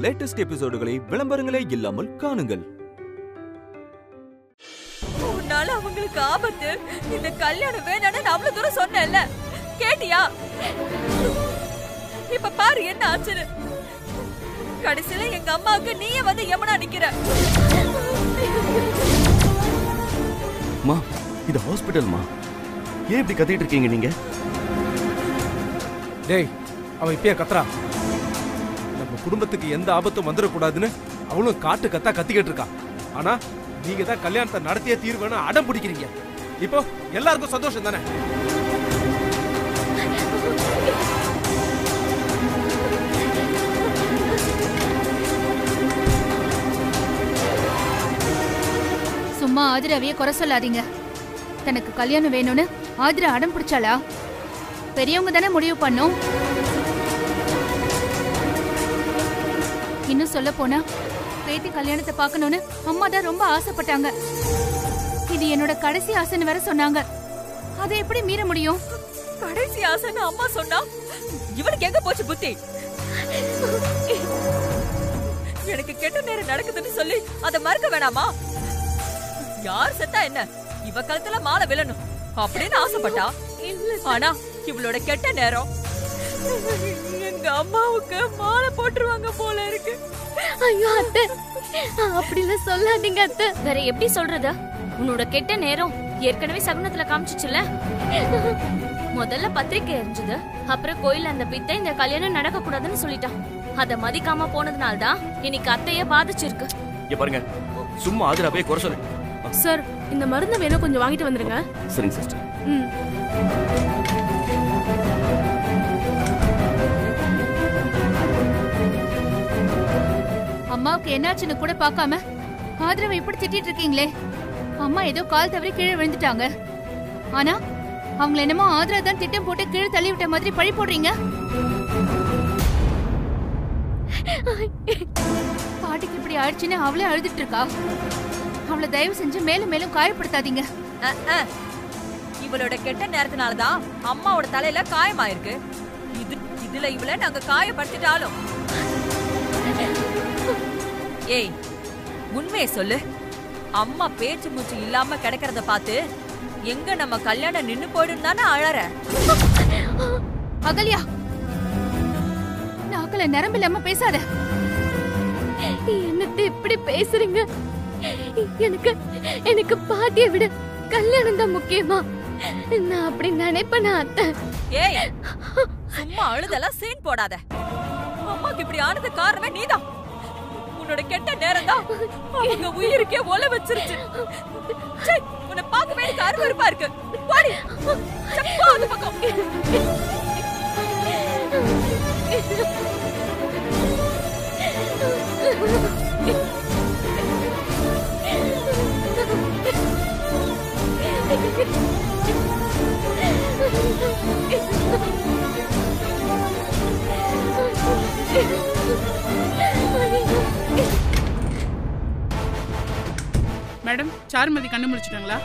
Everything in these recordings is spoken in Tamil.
லேட்டஸ்ட் எபிசோடுகளை விளம்பரங்களே இல்லாமல் காணுங்கள். உன்னால அவங்களுக்கு ஆபத்து. இந்த கல்யாணம் வேணான்னு நான் அவ்வளவு தூரம் சொன்னேன்ல, கேட்டியா? இப்ப பாரு என்ன ஆச்சுன்னு. கடைசியில எங்க அம்மாவுக்கு நீயே வந்து யமுனா நிக்கிற. மா, இது ஹாஸ்பிடல்மா. ஏன் இப்படி கத்திட்டு இருக்கீங்க நீங்க? டேய், அவன் இப்பயே கத்துறா. நம்ம குடும்பத்துக்கு எந்த ஆபத்தும் வந்துடக்கூடாதுன்னு அவளும் காட்டு கத்தா கத்திக்கிட்டு இருக்கா. ஆனா நீங்க தான் கல்யாணத்தை நடத்தியே தீர்வேன்னு அடம் பிடிக்கிறீங்க. இப்போ எல்லாருக்கும் சந்தோஷம் தானே? சும்மா ஆதிராவையே குறை சொல்லாதீங்க. தனக்கு கல்யாணம் வேணும்னு ஆதிரா அடம் பிடிச்சாளா? பெரியவங்க தானே முடிவு பண்ணோம். இன்னும் சொல்ல போனா பேத்தி கல்யாணத்தை பார்க்கணும்னு அம்மா தான் ரொம்ப ஆசைப்பட்டாங்க. இது என்னோட கடைசி ஆசைன்னு வேற சொன்னாங்க. அதை எப்படி மீற முடியும்? கடைசி ஆசைன்னு அம்மா சொன்னா இவனுக்கு எங்க போச்சு புத்தி? எனக்கு கெட்ட நேரம் நடக்குதுன்னு சொல்லி அதை மறக்க வேணாமா? யார் செத்தா என்ன, இவ கழுத்துல மாலை விழணும் அப்படின்னு ஆசைப்பட்டா. ஆனா இவளோட கெட்ட நேரம் எங்க அம்மாவுக்கு மாலை போட்டுருவாங்க போல இருக்கு. ஐயோ அத்தை, அப்படிலாம் சொல்லாதீங்க அத்தை. வேற எப்படி சொல்றது? உன்னோட கெட்ட நேரம் ஏற்கனவே சகுனத்துல காமிச்சிச்சுல. முதல்ல பத்திரிக்கை எரிஞ்சது, அப்புறம் கோயில் அந்த பித்தை இந்த கல்யாணம் நடக்க கூடாதுன்னு சொல்லிட்டான். அத மதிக்காம போனதுனால்தான் இன்னைக்கு அத்தைய பாதிச்சிருக்கு. இங்க பாருங்க, சும்மா ஆதிராவே குறை சொல்லு. சார், இந்த மருந்து வேணும், கொஞ்சம் வாங்கிட்டு வந்துருங்க. சரிங்க சிஸ்டர். அம்மாவுக்கு என்னாச்சுன்னு கூட பார்க்காம ஆதிராவை இப்படி திட்டிட்டு இருக்கீங்களே. அம்மா ஏதோ கால் தவறி கீழே விழுந்துட்டாங்க. ஆனா அவங்களை என்னமோ ஆதிரா தான் திட்டம் போட்டு கீழே தள்ளி விட்ட மாதிரி பழி போடுறீங்க. பாட்டிக்கு இப்படி ஆயிடுச்சுன்னு அவளே அழுதுட்டு இருக்கா. அவளை தயவு செஞ்சு மேலும் மேலும் காயப்படுத்தாதீங்க. இவளோட கெட்ட நேரத்தினாலதான் அம்மாவோட தலையில காயமாயிருக்கு. இதுல இவள நாங்க காயப்படுத்திட்டாலும். ஏய், உண்மையை சொல்லு. அம்மா பேச்சு மூச்சு இல்லாம கிடக்கிறத பார்த்து எங்க நம்ம கல்யாணம் நின்னு போயிடும் தானே அழற? அகல்யா, நாக்கல நரம்பு இல்லாம பேசாத. என்னத்தை இப்படி பேசுறீங்க? எனக்கு பாட்டியை விட கல்யாணம் தான் முக்கியமா? நான் அப்படி நினைப்பேனா அத்தை? ஏய், சும்மா அழுதெல்லாம் சீன் போடாத. அம்மாக்கு இப்படி ஆனது காரணமே நீதான். உன்னோட கெட்ட நேரம் தான் அவங்க உயிருக்கே ஒல வச்சிருச்சு. உன்னை பார்க்கவே எனக்கு அருவருப்பா இருக்கு. பாடி சப்பா அந்த பக்கம். மேடம், சாருமதி கண்ணு முழிச்சிட்டாங்களா?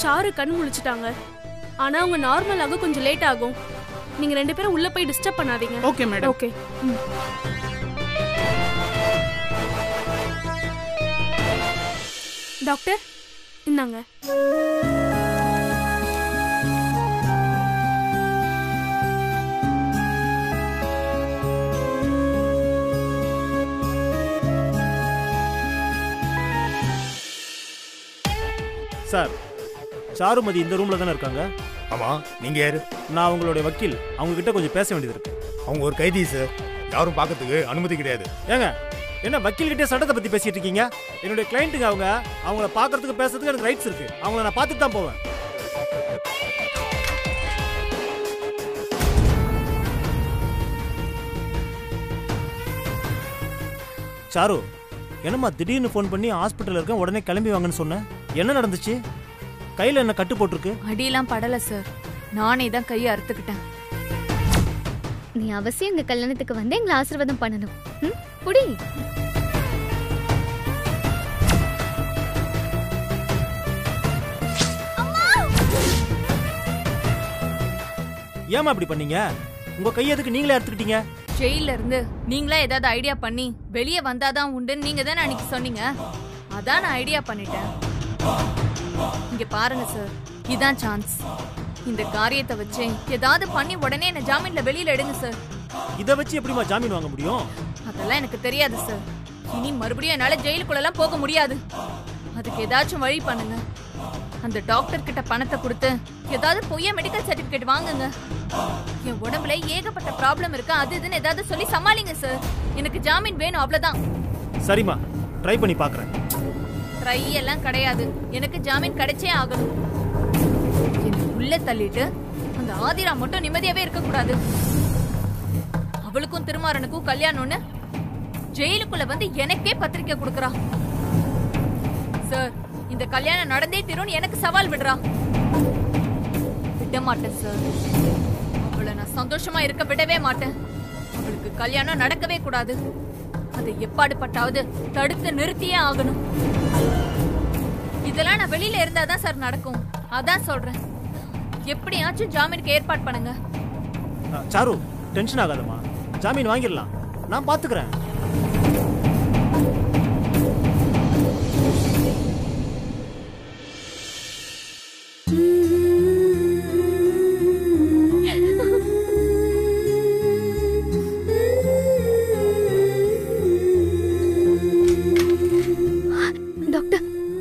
சாரு கண்ணு முழிச்சிட்டாங்க. ஆனா அவங்க நார்மலாக கொஞ்சம் லேட் ஆகும். நீங்க 2 பேரும் உள்ள போய் டிஸ்டர்ப் பண்ணாதீங்க. Okay madam. ஓகே. டாக்டர், இந்தாங்க. சார், சாருமதி இந்த ரூம்ல தானே இருக்காங்க? ஆமா, நீங்க யாரு? நான் அவங்களுடைய வக்கீல். அவங்க கிட்ட கொஞ்சம் பேச வேண்டியது இருக்கு. அவங்க ஒரு கைதி சார், யாரும் பார்க்கறதுக்கு அனுமதி கிடையாது. ஏங்க, என்ன வக்கீல் கிட்டே சட்டத்தை பத்தி பேசிட்டு இருக்கீங்க? என்னுடைய கிளைண்ட்டுங்க அவங்கள பார்க்கறதுக்கு பேசுறதுக்கு எனக்கு ரைட்ஸ் இருக்கு. அவங்கள நான் பார்த்துட்டு தான் போவேன். சாரு, என்னம்மா திடீர்னு ஃபோன் பண்ணி ஹாஸ்பிட்டல் இருக்கேன் உடனே கிளம்பி வாங்கன்னு சொன்னேன். என்ன நடந்துச்சு? கையில என்ன கட்டு போட்டிருக்கு? அடியெல்லாம் படல சார், நானே தான் கையை அறுத்துக்கிட்டேன். நீ அவசியம் எங்க கல்யாணத்துக்கு வந்து எங்களை ஆசீர்வாதம் பண்ணணும். புடி. ஏமா அப்படி பண்ணீங்க? உங்க கையை எதுக்கு நீங்களே எடுத்துக்கிட்டீங்க? ஜெயில இருந்து நீங்களா ஏதாவது ஐடியா பண்ணி வெளியே வந்தாதான் உண்டுன்னு நீங்க தானே அன்னைக்கு சொன்னீங்க. அதான் நான் ஐடியா பண்ணிட்டேன். இங்க பாருங்க சார், இதான் சான்ஸ். இந்த காரியத்தை வச்சு ஏதாவது பண்ணி உடனே என்ன ஜாமீன்ல வெளியில எடுங்க சார். இதை வச்சு எப்படிமா ஜாமீன் வாங்க முடியும்? அதெல்லாம் எனக்கு தெரியாது சார். இனி மறுபடியும் என்னால ஜெயிலுக்குள்ள எல்லாம் போக முடியாது. அதுக்கு ஏதாச்சும் வழி பண்ணுங்க. அந்த டாக்டர் கிட்ட பணத்தை கொடுத்து ஏதாவது பொய்யா மெடிக்கல் சர்டிபிகேட் வாங்குங்க. என் உடம்புல ஏகப்பட்ட ப்ராப்ளம் இருக்கு, அது இதுன்னு ஏதாவது சொல்லி சமாளிங்க சார். எனக்கு ஜாமீன் வேணும், அவ்வளவுதான். சரிம்மா, ட்ரை பண்ணி பார்க்கறேன். ட்ரை எல்லாம் கிடையாது, எனக்கு ஜாமீன் கிடைச்சே ஆகணும். என்ன உள்ள தள்ளிட்டு அந்த ஆதிரா மட்டும் நிம்மதியாவே இருக்க கூடாது. அவளுக்கும் திருமாறனுக்கும் கல்யாணம்னு ஜெயிலுக்குள்ள வந்து எனக்கே பத்திரிக்கை கொடுக்கறா. சார், இந்த கல்யாணம் நடந்தே தீரும் எனக்கு சவால் விடுறா. விட மாட்டேன் சார். அவளை நான் சந்தோஷமா இருக்க விடவே மாட்டேன். அவளுக்கு கல்யாணம் நடக்கவே கூடாது. அதை எப்பாடுபட்டாவது தடுத்து நிறுத்தியே ஆகணும். இதெல்லாம் நான் வெளியில இருந்தாதான் சார் நடக்கும். அதான் சொல்றேன், எப்படியாச்சும் ஜாமீனுக்கு ஏற்பாடு பண்ணுங்க. சாரு, டென்ஷன் ஆகாதம்மா, ஜாமீன் வாங்கிடலாம். நான் பாத்துக்கிறேன்.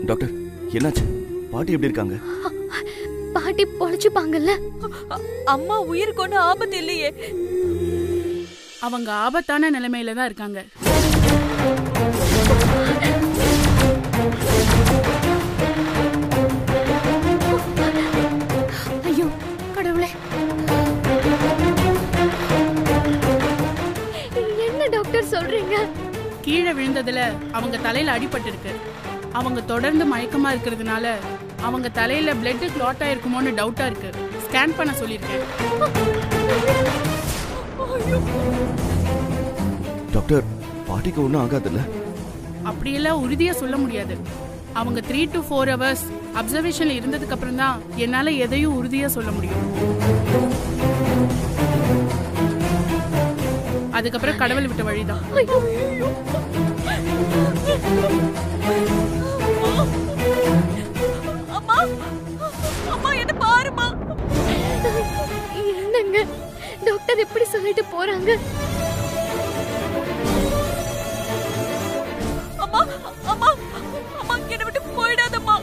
டாக்டர், என்னாச்சு? பாட்டி எப்படி இருக்காங்க? பாட்டி பொழைச்சுப்பாங்கல்ல? அம்மா உயிருக்கு ஒன்றும் ஆபத்து இல்லையே. அவங்க ஆபத்தான நிலைமையில தான் இருக்காங்க. ஐயோ கடவுளே, என்ன டாக்டர் சொல்றீங்க? கீழே விழுந்ததுல அவங்க தலையில அடிபட்டு இருக்கு. அவங்க தொடர்ந்து மயக்கமா இருக்கிறதுனால அவங்க தலையில பிளட் கிளாட் ஆயிருக்குமோன்னு டவுட்டா இருக்கு. ஸ்கேன் பண்ண சொல்லியிருக்கேன். டாக்டர், பாட்டிக்கு ஒன்றும் ஆகாதுல்ல? அப்படியெல்லாம் உறுதியா சொல்ல முடியாது. அவங்க 3 to 4 hours அப்சர்வேஷன்ல இருந்ததுக்கு அப்புறம் தான் என்னால எதையும் உறுதியா சொல்ல முடியும். அதுக்கப்புறம் கடவுள் விட்ட வழிதான். அம்மா, அம்மா என்ன பாருமா. என்னங்க டாக்டர் எப்படி சொல்லிட்டு போறாங்க? அம்மா, அம்மா, அம்மா என்ன விட்டு போயிடாதம்மா.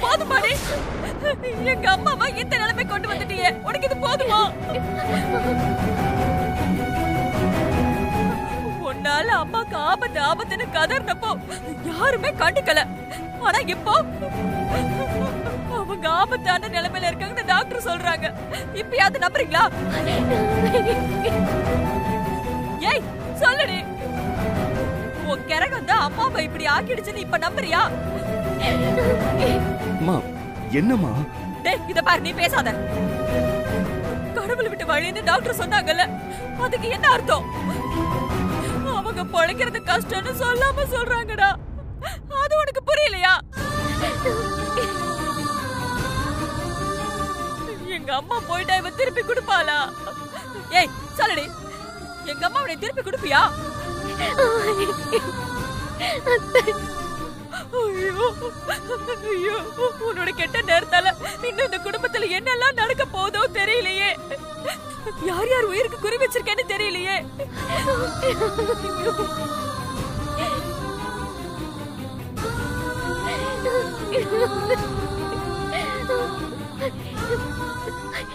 போதுமாடி, எங்க அம்மாவை இந்த நிலைமை கொண்டு வந்துட்டியே, உனக்கு இது போதுமா? உன்னால அம்மாக்கு ஆபத்து ஆபத்துன்னு கதறினப்போ யாருமே கண்டுக்கல. ஆனா இப்போ அவங்க ஆபத்தான நிலைமையில இருக்காங்கன்னு டாக்டர் சொல்றாங்க. இப்பயாவது நம்புறீங்களா? ஏய் சொல்லுடி, உன் கிரகம் தான் அம்மாவை இப்படி ஆக்கிடுச்சுன்னு இப்ப நம்புறியா? அம்மா, என்னம்மா? டேய், இத பாரு, நீ பேசாத. கடவுள் விட்டு வழின்னு டாக்டர் சொன்னாங்கல்ல, அதுக்கு என்ன அர்த்தம்? அவங்க பொழைக்கிறது கஷ்டம்னு சொல்லாம சொல்றாங்கடா. அது உனக்கு புரியலையா? எங்க அம்மா போயிட்டா இவ திருப்பி கொடுப்பாளா? ஏய் சொல்லுடி, எங்க அம்மா அவனை திருப்பி கொடுப்பியா? ஐயோ ஐயோ, உன்னோட கெட்ட நேரத்தால இன்னும் இந்த குடும்பத்துல என்னெல்லாம் நடக்க போதோ தெரியலையே. யார் யார் உயிருக்கு குறி வச்சிருக்கேன்னு தெரியலையே.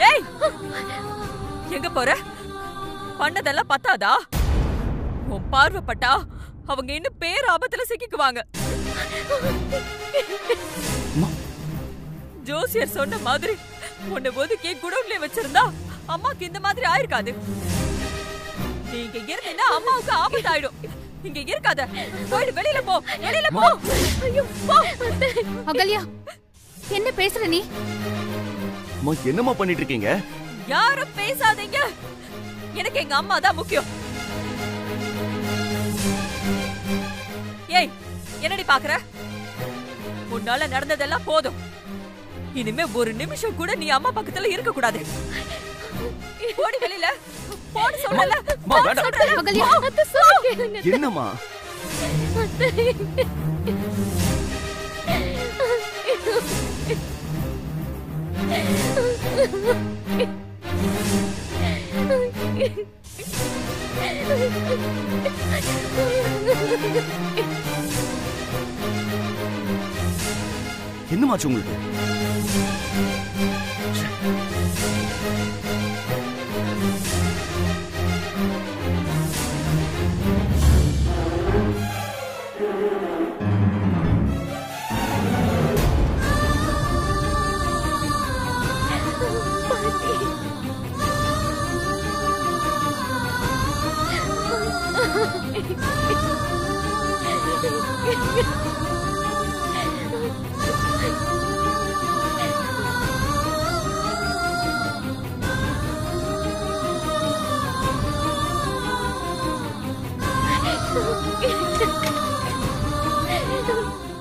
ஏய், எங்க போற? பண்ணதெல்லாம் பத்தாதா? உன் பார்வைப்பட்டா அவங்க இன்னும் பேர் ஆபத்துல சிக்கிக்குவாங்க. ஜோசியர் சொன்ன மாதிரி உன்னை ஒதுக்கி குடோன்ல வச்சிருந்தா அம்மாக்கு இந்த மாதிரி ஆயிருக்காது. நீங்க இருந்தீங்கன்னா அம்மாவுக்கு ஆபத்து ஆயிடும். இங்க இருக்காத, போயிடு, வெளியில போ, வெளியில போ. ஐயோ போ. அகல்யா, என்ன பேசுற நீ? அம்மா, என்னம்மா பண்ணிட்டு இருக்கீங்க? யாரும் பேசாதீங்க. எனக்கு எங்க அம்மா தான் முக்கியம். ஏய், என்னடி பாக்குற? உன்னால நடந்ததெல்லாம் போதும். இனிமே ஒரு நிமிஷம் கூட நீ அம்மா பக்கத்துல இருக்க கூடாது. போடி வெளியில. போடி சொல்லல. அகல்யா, அத்தை சொல்ல கேளுங்க. என்னம்மா? என்னமாச்சு உங்களுக்கு?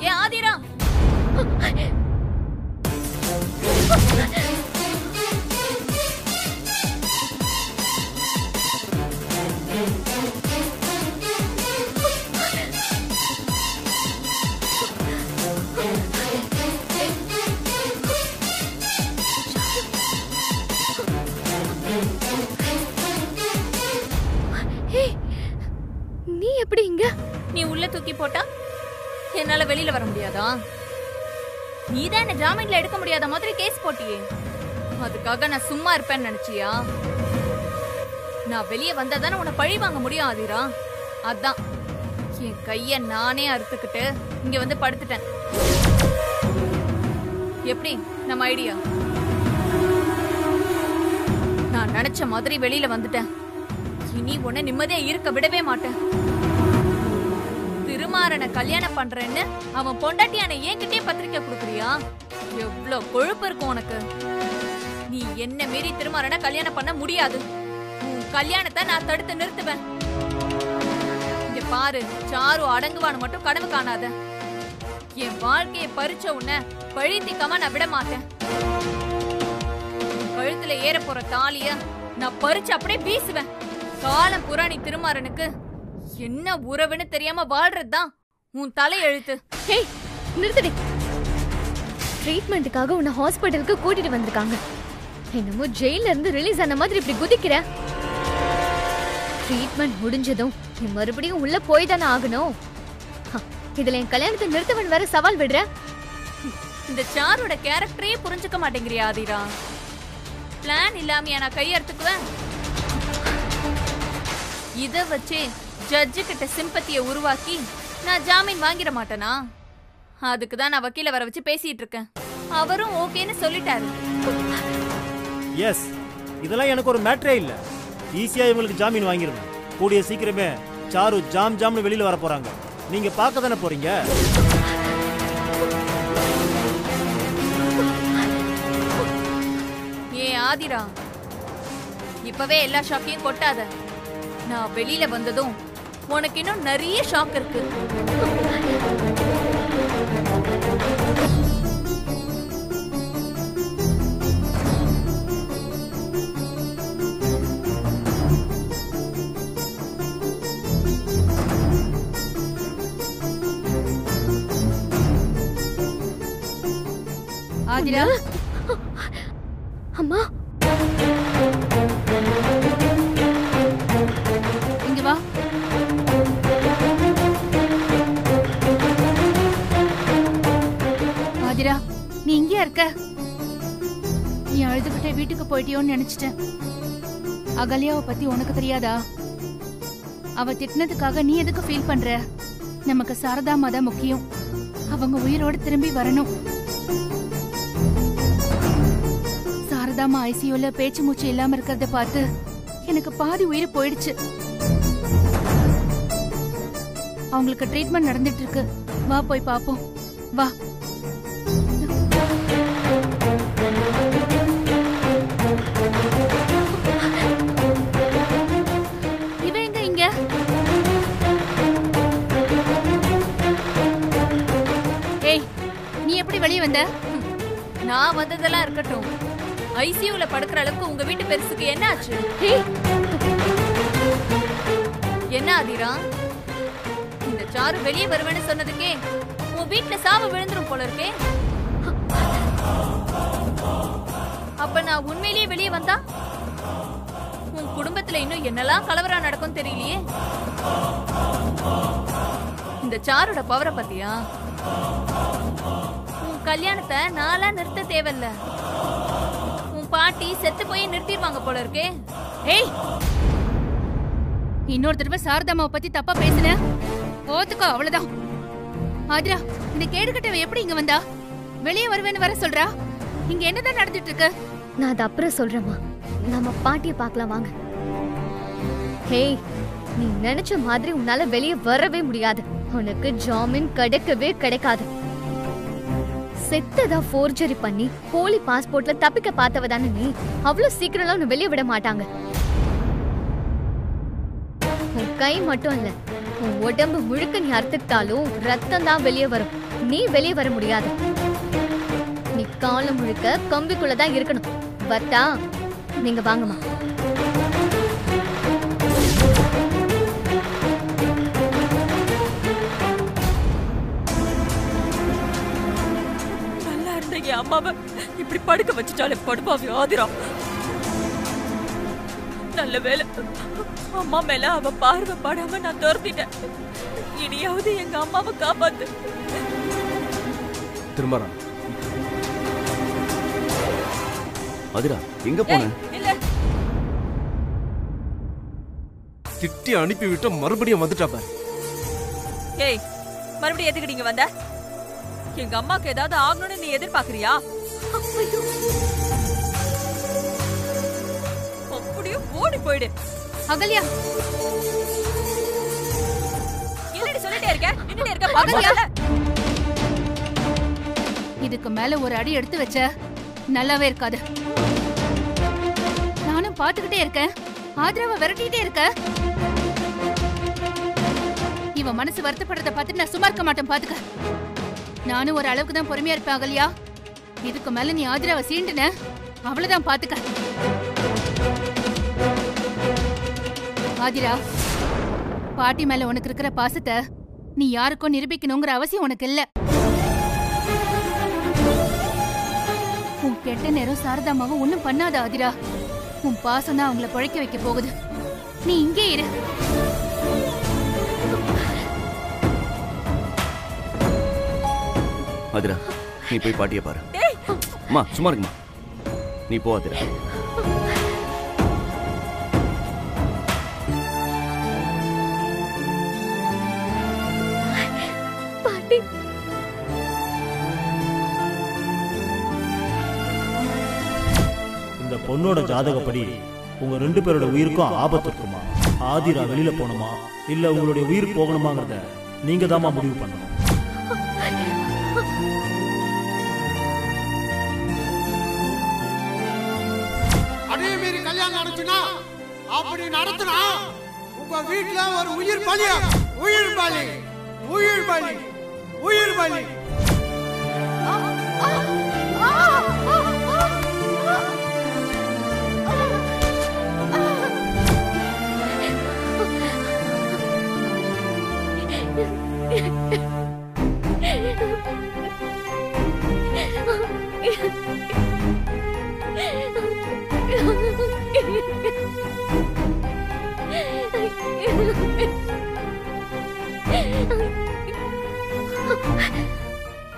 ஏ ஆதிரா, நீ எப்படி இங்க? நீ உள்ள தூக்கி போட்டா என்னால வெளியில வர முடியாதா? நீதான் என்ன ஜாமீன்ல எடுக்க முடியாத மாதிரி கேஸ் போட்டியே, அதுக்காக நான் சும்மா இருப்பேன்னு நினைச்சியா? நான் வெளியே வந்தாதானே உன்னை பழி வாங்க முடியும் ஆதிரா. அதான் என் கைய நானே அறுத்துக்கிட்டு இங்க வந்து படுத்துட்டேன். எப்படி நம்ம ஐடியா? நான் நினைச்ச மாதிரி வெளியில வந்துட்டேன். இனி உன்னை நிம்மதியா இருக்க விடவே மாட்டேன். திருமாறனை கல்யாணம் பண்றேன்னு அவன் பொண்டாட்டியான என்கிட்டயே பத்திரிக்கை கொடுக்குறியா? எவ்வளவு கொழுப்பு இருக்கும் உனக்கு. நீ என்ன மீறி திருமாறனை கல்யாணம் பண்ண முடியாது. உன் கல்யாணத்தை நான் தடுத்து நிறுத்துவேன். இங்க பாரு, சாரு அடங்குவான்னு மட்டும் கனவு காணாத. என் வாழ்க்கையை பறிச்ச உன்னை பழி தீக்காம நான் விட மாட்டேன். கழுத்துல ஏற போற தாலிய நான் பறிச்சு அப்படியே வீசுவேன். காலம் புராணி திருமாறனுக்கு என்ன உறவுன்னு தெரியாம வாழ்றதுதான் உன் தலையெழுத்து. ஹேய், நிறுத்துடி. ட்ரீட்மெண்ட்டுக்காக உன்னை ஹாஸ்பிட்டலுக்கு கூட்டிட்டு வந்திருக்காங்க. என்னமோ ஜெயில இருந்து ரிலீஸ் ஆன மாதிரி இப்படி குதிக்கிற. ட்ரீட்மெண்ட் முடிஞ்சதும் நீ மறுபடியும் உள்ள போய் தானே ஆகணும். இதுல என் கல்யாணத்தை நிறுத்தவன் வேற சவால் விடுற. இந்த சாரோட கேரக்டரே புரிஞ்சுக்க மாட்டேங்கிறியா ஆதிரா? பிளான் இல்லாமையா நான் கையெடுத்துக்குவேன்? இத வச்சு ஜட்ஜு கிட்ட சிம்பத்தியை உருவாக்கி நான் ஜாமீன் வாங்கிட மாட்டேனா? அதுக்குதான் நான் வக்கீல வர வச்சு பேசிட்டு இருக்கேன். அவரும் ஓகேன்னு சொல்லிட்டாரு. எஸ், இதெல்லாம் எனக்கு ஒரு மேட்டரே இல்ல. ஈஸியா இவங்களுக்கு ஜாமீன் வாங்கிருவேன். கூடிய சீக்கிரமே சாரு ஜாம்னு வெளியில வர போறாங்க. நீங்க பார்க்க தானே போறீங்க. ஏ ஆதிரா, இப்பவே எல்லா ஷாக்கையும் கொட்டாத. நான் வெளியில வந்ததும் உனக்கு இன்னும் நிறைய ஷாக் இருக்கு. ஆதிரா, அம்மா இங்க வா. ஆதிரா, நீ இங்கேயா இருக்க? நீ அழுதுகிட்ட வீட்டுக்கு போயிட்டியோன்னு நினைச்சிட்டேன். அகல்யாவை பத்தி உனக்கு தெரியாதா? அவ திட்டினதுக்காக நீ எதுக்கு ஃபீல் பண்ற? நமக்கு சாரதாமா தான் முக்கியம். அவங்க உயிரோட திரும்பி வரணும். சாரதாமா ஐசியூல பேச்சு மூச்சு இல்லாம இருக்கிறத பார்த்து எனக்கு பாதி உயிர் போயிடுச்சு. அவங்களுக்கு ட்ரீட்மெண்ட் நடந்துட்டு இருக்கு. வா போய் பாப்போம். வா. இவ எங்க இங்க? ஏய், நீ எப்படி வெளியே வந்த? நான் ஐசியூல படுக்கிற அளவுக்கு உங்க வீட்டு பெருசுக்கு என்ன ஆச்சு? என்ன ஆதிரா, இந்த சாரு வெளியே வருவேன்னு சொன்னதுக்கே உன் வீட்டுல சாவு விழுந்துரும் போல இருக்கே. அப்ப நான் உண்மையிலேயே வெளியே வந்தா உன் குடும்பத்துல இன்னும் என்னெல்லாம் கலவரம் நடக்கும் தெரியலையே. இந்த சாரோட பவரை பத்தியா? உன் கல்யாணத்தை நாளா நிறுத்த தேவையில்ல, உன் பாட்டி செத்து போய் நிறுத்திடுவாங்க போல இருக்கே. ஏய், இன்னொரு தடவை சாரதாமாவை பத்தி தப்பா பேசுன போத்துக்கோ, அவ்வளவுதான். ஆதிரா, இந்த கேடுகட்டவ எப்படி இங்க வந்தா? வெளியே வருவேன்னு வர சொல்றா. இங்க என்னதான் நடந்துட்டு இருக்கு? நான் அது அப்புறம் சொல்றேம்மா. நம்ம பாட்டியை பார்க்கலாம் வாங்க. ஹேய், நீ நினைச்ச மாதிரி உன்னால வெளியே வரவே முடியாது. உனக்கு ஜாமீன் கிடைக்கவே கிடைக்காது. செத்ததா ஃபோர்ஜரி பண்ணி போலி பாஸ்போர்ட்ல தப்பிக்க பார்த்தவ தானே நீ. அவ்வளவு சீக்கிரம்லாம் உன்னை வெளியே விட மாட்டாங்க. உன் கை மட்டும் இல்ல, உன் உடம்பு முழுக்க நீ அறுத்துக்கிட்டாலும் ரத்தம் தான் வெளியே வரும். நீ வெளியே வர முடியாது. நீ காலம் முழுக்க கம்பிக்குள்ளதான் இருக்கணும். பத்தா, நீங்க வாங்கம்மா. நல்லா இருந்தீங்க அம்மாவை இப்படி படுக்க வச்சுட்டாலே படுப்பாவி ஆதிரா. நல்ல வேலை அம்மா மேல அவ பார்வை படாம நான் துரத்திட்டேன். இனியாவது எங்க அம்மாவை காப்பாத்து. திரும்பறா. ஆதிரா, எங்க போன? இல்ல, திட்டி அனுப்பி விட்டு மறுபடியும் வந்துட்டா பாரு. ஏய், மறுபடியும் எதுக்கு நீங்க வந்த? எங்க அம்மாக்கு ஏதாவது ஆகணும்னு நீ எதிர்பார்க்கறியா? அப்படியே ஓடி போயிடு. அகல்யா, என்னடி சொல்லிட்டே இருக்க? நின்னுட்டே இருக்க? பாக்கல. இதுக்கு மேல ஒரு அடி எடுத்து வச்ச நல்லாவே இருக்காது. நானும் பாத்துக்கிட்டே இருக்கேன், ஆதிராவை விரட்டிட்டே இருக்க. இவன் மனசு வருத்தப்படுறத பார்த்துட்டு நான் சும்மா இருக்க மாட்டேன் பாத்துக்க. நானும் ஒரு அளவுக்கு தான் பொறுமையா இருப்பேன் அகல்யா. இதுக்கு மேல நீ ஆதிராவை சீண்டுன அவ்வளவுதான் பாத்துக்க. ஆதிரா, பாட்டி மேல உனக்கு இருக்கிற பாசத்தை நீ யாருக்கும் நிரூபிக்கணுங்கிற அவசியம் உனக்கு இல்ல. உன் கெட்ட நேரம் சாரதாமாவை ஒண்ணும் பண்ணாத ஆதிரா. உன் பாசம் தான் அவங்கள பழைக்க வைக்க போகுது. நீ இங்கே இரு. ஆதிரா, நீ போய் பாட்டியை பாரு. அம்மா சும்மா இருக்குமா, நீ போ ஆதிரா. பாட்டி, இந்த பொண்ணோட ஜாதகப்படி உங்க 2 பேரோட உயிருக்கும் ஆபத்து இருக்குமா? ஆதிரா வெளியில போகணுமா இல்ல உங்களுடைய உயிர் போகணுமாங்கிறத நீங்க தாமா முடிவு பண்ணணும். அதே மாரி கல்யாணம் நடந்துச்சுன்னா அப்படி நடத்துனா உங்க வீட்டுல ஒரு உயிர் பலி, உயிர் பலி, உயிர் பலி, உயிர் பலி.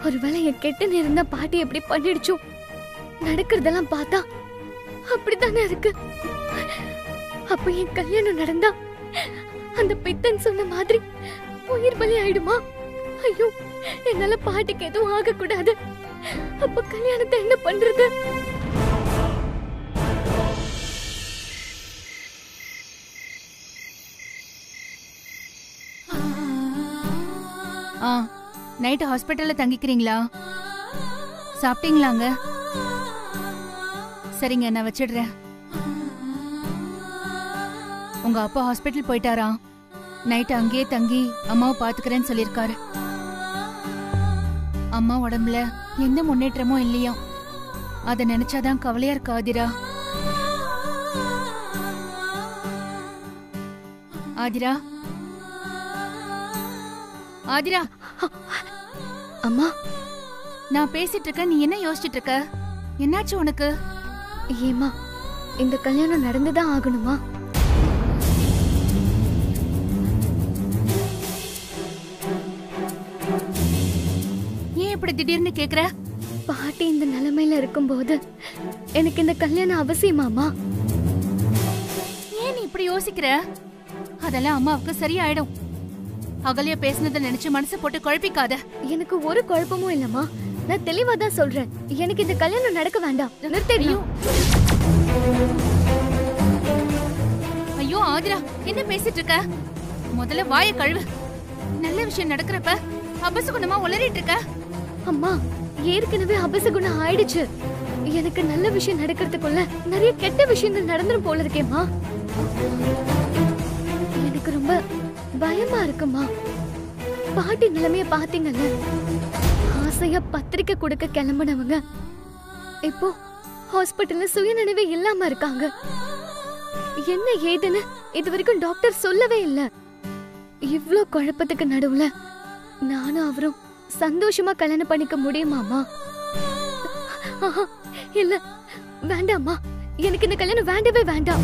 ஒருவேளை என் கெட்ட நேரம் தான் பாட்டி எப்படி பண்ணிடுச்சோ. நடக்கிறதெல்லாம் பார்த்தா அப்படித்தானே இருக்கு. அப்ப என் கல்யாணம் நடந்தா அந்த பித்தன் சொன்ன மாதிரி உயிர் பலி ஆயிடுமா? ஐயோ, என்னால பாட்டிக்கு எதுவும் ஆக கூடாது. அப்ப கல்யாணத்தை என்ன பண்றது? நைட்டு ஹாஸ்பிட்டல்ல தங்கிக்கிறீங்களா? சாப்பிட்டீங்களாங்க? சரிங்க, நான் வச்சிடுறேன். உங்க அப்பா ஹாஸ்பிட்டல் போயிட்டாரா? நைட்டு அங்கேயே தங்கி அம்மாவை பாத்துக்கிறேன்னு சொல்லிருக்காரு. அம்மா உடம்புல எந்த முன்னேற்றமும் இல்லையா. அத நினைச்சாதான் கவலையா இருக்கு ஆதிரா. ஆதிரா, ஆதிரா. அம்மா, நான் பேசிட்டு இருக்க, நீ என்ன யோசிச்சுட்டு இருக்க? என்னாச்சு உனக்கு? ஏமா இந்த கல்யாணம் நடந்துதான் ஆகணுமா? ஏன் இப்படி திடீர்னு கேக்குற? பாட்டி இந்த நிலைமையில இருக்கும்போது எனக்கு இந்த கல்யாணம் அவசியமாமா? ஏன் நீ இப்படி யோசிக்கிற? அதெல்லாம் அம்மாவுக்கு சரியாயிடும். அகல்யா பேசுனதை நினைச்சு மனசு போட்டு குழப்பிக்காத. எனக்கு ஒரு குழப்பமும் இல்லம்மா, நான் தெளிவா தான் சொல்றேன். எனக்கு இந்த கல்யாணம் நடக்க வேண்டாம். நிறுத்திடுங்க. ஐயோ ஆதிரா, என்ன பேசிட்டு இருக்க? முதல்ல வாயை கழுவு. நல்ல விஷயம் நடக்கிறப்ப அபசகுணமா உளறிட்டு இருக்க. அம்மா, ஏற்கனவே அபசகுணம் ஆயிடுச்சு. எனக்கு நல்ல விஷயம் நடக்கிறதுக்குள்ள நிறைய கெட்ட விஷயங்கள் நடந்துரும் போல இருக்கேம்மா. எனக்கு ரொம்ப பயமா இருக்குமா. பாட்டி நிலைமைய பாத்தீங்கல்ல, ஆசையா பத்திரிக்கை கொடுக்க கிளம்பினவங்க இப்போ ஹாஸ்பிட்டல்ல சுயநினைவே இல்லாம இருக்காங்க. என்ன ஏதுன்னு இது வரைக்கும் டாக்டர் சொல்லவே இல்ல. இவ்ளோ குழப்பத்துக்கு நடுவுல நானும் அவரும் சந்தோஷமா கல்யாணம் பண்ணிக்க முடியுமாமா? இல்ல, வேண்டாமா. எனக்கு இந்த கல்யாணம் வேண்டவே வேண்டாம்.